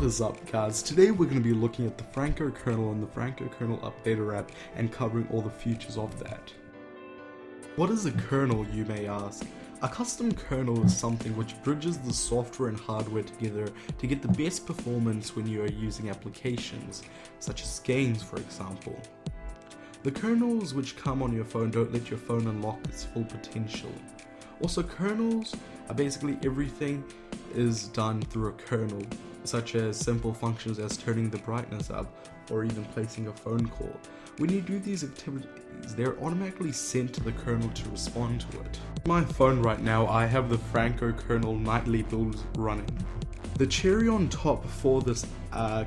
What is up, guys? Today we're going to be looking at the Franco.Kernel and the Franco.Kernel Updater app and covering all the features of that. What is a kernel, you may ask? A custom kernel is something which bridges the software and hardware together to get the best performance when you are using applications, such as games for example. The kernels which come on your phone don't let your phone unlock its full potential. Also, kernels are basically everything is done through a kernel, such as simple functions as turning the brightness up or even placing a phone call. When you do these activities, they're automatically sent to the kernel to respond to it. On my phone right now, I have the Franco.Kernel nightly build running. The cherry on top for this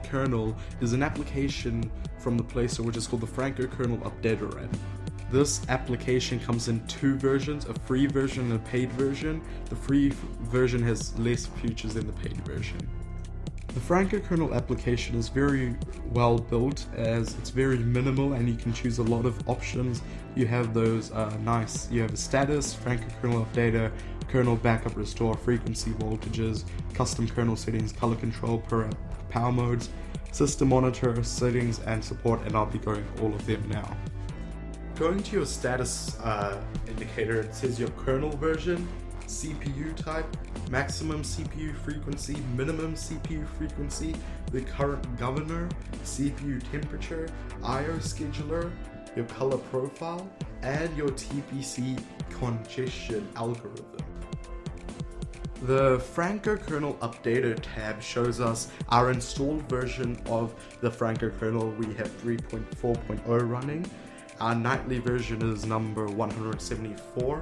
kernel is an application from the Play Store which is called the Franco.Kernel Updater app. This application comes in two versions, a free version and a paid version. The free version has less features than the paid version. The Franco.Kernel application is very well built as it's very minimal and you can choose a lot of options. You have those you have a status, Franco.Kernel updater, kernel backup restore, frequency voltages, custom kernel settings, color control, power modes, system monitor, settings and support, and I'll be going all of them now. Going to your status indicator, it says your kernel version, CPU type, maximum CPU frequency, minimum CPU frequency, the current governor, CPU temperature, I/O scheduler, your color profile, and your TPC congestion algorithm. The Franco.Kernel Updater tab shows us our installed version of the Franco.Kernel. We have 3.4.0 running. Our nightly version is number 174.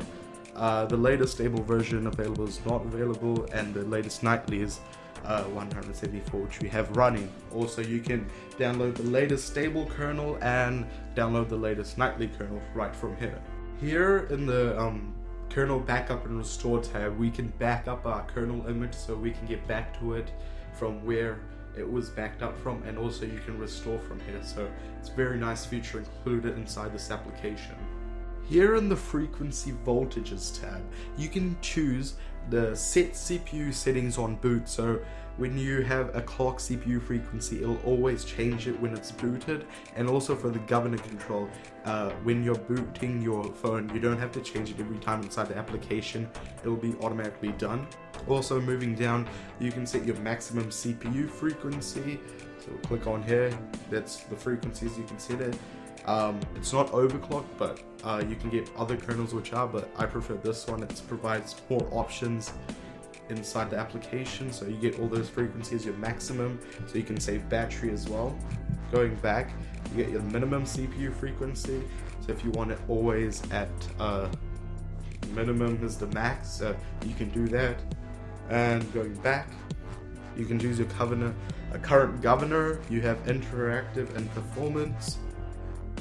The latest stable version available is not available, and the latest nightly is 174, which we have running. Also, you can download the latest stable kernel and download the latest nightly kernel right from here. Here in the kernel backup and restore tab, we can back up our kernel image so we can get back to it from where it was backed up from, and also you can restore from here, so it's a very nice feature included inside this application. Here in the frequency voltages tab, you can choose the set CPU settings on boot. So when you have a clock CPU frequency, it'll always change it when it's booted. And also for the governor control, when you're booting your phone, you don't have to change it every time inside the application. It'll be automatically done. Also, moving down, you can set your maximum CPU frequency. So click on here, that's the frequencies you can set it. It's not overclocked, but you can get other kernels which are, but I prefer this one. It provides more options inside the application, so you get all those frequencies, your maximum, so you can save battery as well. Going back, you get your minimum CPU frequency, so if you want it always at minimum is the max, you can do that. And going back, you can choose your current governor, you have interactive and performance.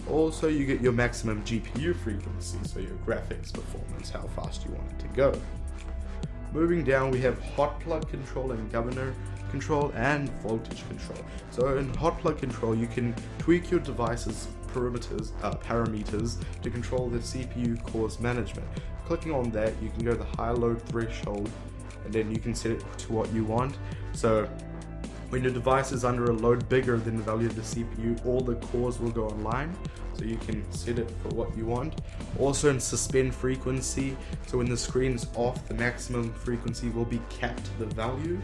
Also, you get your maximum GPU frequency, so your graphics performance, how fast you want it to go. Moving down, we have hot plug control and governor control and voltage control. So in hot plug control, you can tweak your device's parameters to control the CPU cores management. Clicking on that, you can go to the high load threshold, and then you can set it to what you want. So when your device is under a load bigger than the value of the CPU, all the cores will go online, so you can set it for what you want. Also in suspend frequency, so when the screen is off, the maximum frequency will be capped to the value.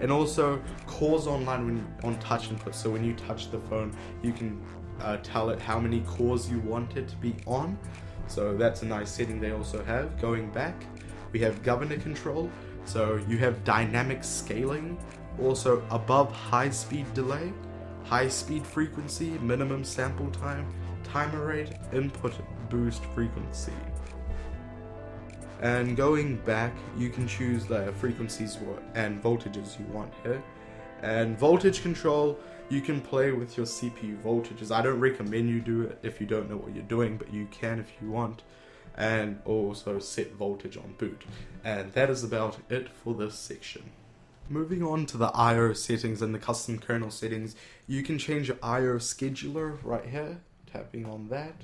And also cores online on touch input, so when you touch the phone, you can tell it how many cores you want it to be on. So that's a nice setting they also have. Going back, we have governor control, so you have dynamic scaling. Also above high speed delay, high speed frequency, minimum sample time, timer rate, input boost frequency. And going back, you can choose the frequencies and voltages you want here. And voltage control, you can play with your CPU voltages. I don't recommend you do it if you don't know what you're doing, but you can if you want. And also set voltage on boot. And that is about it for this section. Moving on to the I/O settings and the custom kernel settings, you can change your I/O scheduler right here. Tapping on that,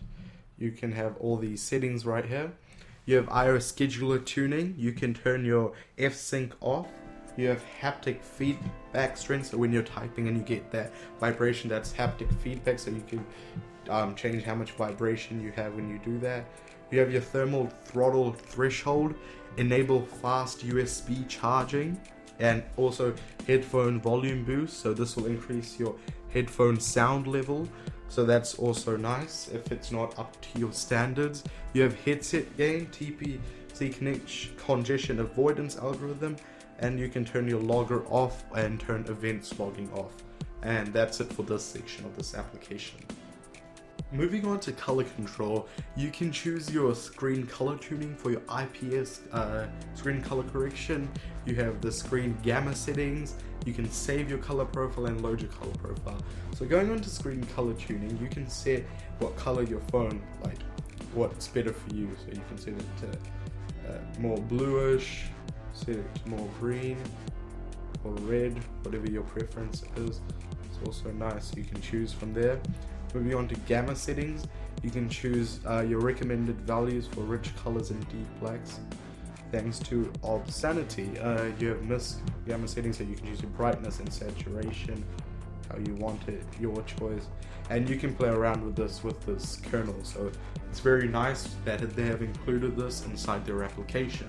you can have all these settings right here. You have I/O scheduler tuning. You can turn your F-Sync off You have haptic feedback strength, so when you're typing and you get that vibration, that's haptic feedback, so you can change how much vibration you have when you do that. You have your thermal throttle threshold, enable fast USB charging, and also headphone volume boost, so this will increase your headphone sound level, so that's also nice if it's not up to your standards. You have headset gain, TPC congestion avoidance algorithm, and you can turn your logger off and turn events logging off. And that's it for this section of this application. Moving on to color control, you can choose your screen color tuning for your IPS screen color correction. You have the screen gamma settings. You can save your color profile and load your color profile. So going on to screen color tuning, you can set what color your phone, like what's better for you. So you can set it to more bluish, set it to more green or red, whatever your preference is. It's also nice, you can choose from there. Moving on to gamma settings, you can choose your recommended values for rich colors and deep blacks. Thanks to obscenity, you have missed gamma settings, so you can choose your brightness and saturation, how you want it, your choice. And you can play around with this kernel, so it's very nice that they have included this inside their application.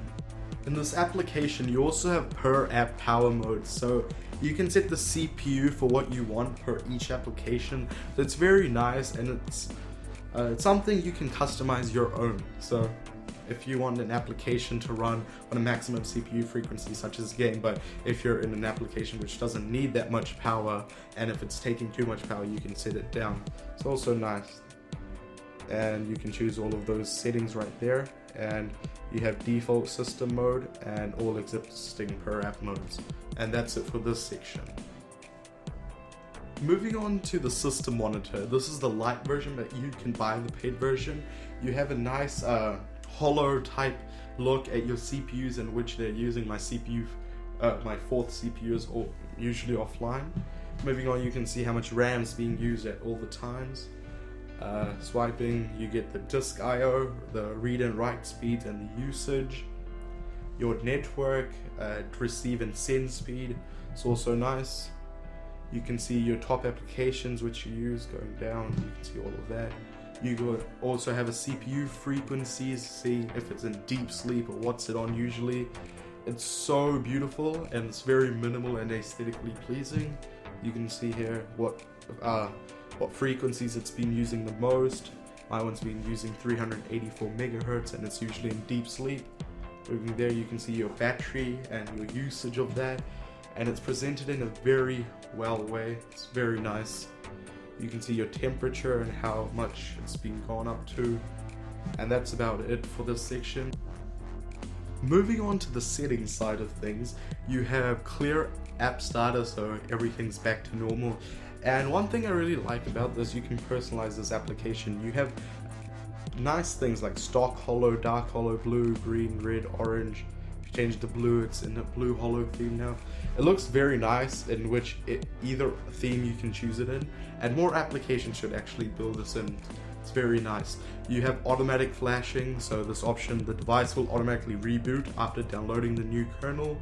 In this application, you also have per app power modes, so you can set the CPU for what you want per each application. So it's very nice, and it's something you can customize your own. So if you want an application to run on a maximum CPU frequency such as game, but if you're in an application which doesn't need that much power, and if it's taking too much power, you can set it down. It's also nice, and you can choose all of those settings right there. And you have default system mode and all existing per app modes. And that's it for this section. Moving on to the system monitor. This is the light version, but you can buy the paid version. You have a nice hollow type look at your CPUs, in which they're using my CPU, my fourth CPU is usually offline. Moving on, you can see how much RAM is being used at all the times. Swiping, you get the disk I/O, the read and write speed and the usage, your network, receive and send speed. It's also nice. You can see your top applications which you use going down. You can see all of that. You also have a CPU frequencies, see if it's in deep sleep or what's it on usually. It's so beautiful and it's very minimal and aesthetically pleasing. You can see here what frequencies it's been using the most. My one's been using 384 megahertz and it's usually in deep sleep. Moving there, you can see your battery and your usage of that, and it's presented in a very well way. It's very nice. You can see your temperature and how much it's been gone up to, and that's about it for this section. Moving on to the settings side of things, you have clear app starter, so everything's back to normal. And one thing I really like about this, you can personalize this application. You have nice things like stock hollow, dark hollow, blue, green, red, orange. If you change the blue, it's in a blue hollow theme now. It looks very nice, in which either theme you can choose it in, and more applications should actually build this in. It's very nice. You have automatic flashing, so this option, the device will automatically reboot after downloading the new kernel,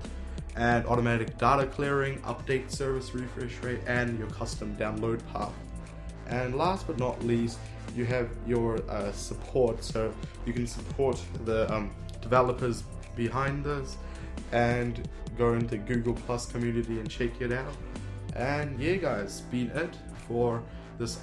and automatic data clearing, update service refresh rate, and your custom download path. And last but not least, you have your support, so you can support the developers behind this and go into Google Plus community and check it out. And yeah guys, been it for this.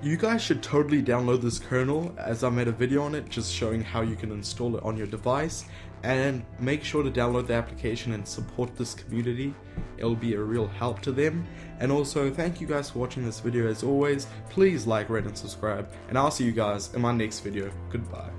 You guys should totally download this kernel, as I made a video on it just showing how you can install it on your device, and make sure to download the application and support this community. It'll be a real help to them. And also thank you guys for watching this video. As always, please like, rate and subscribe, and I'll see you guys in my next video. Goodbye.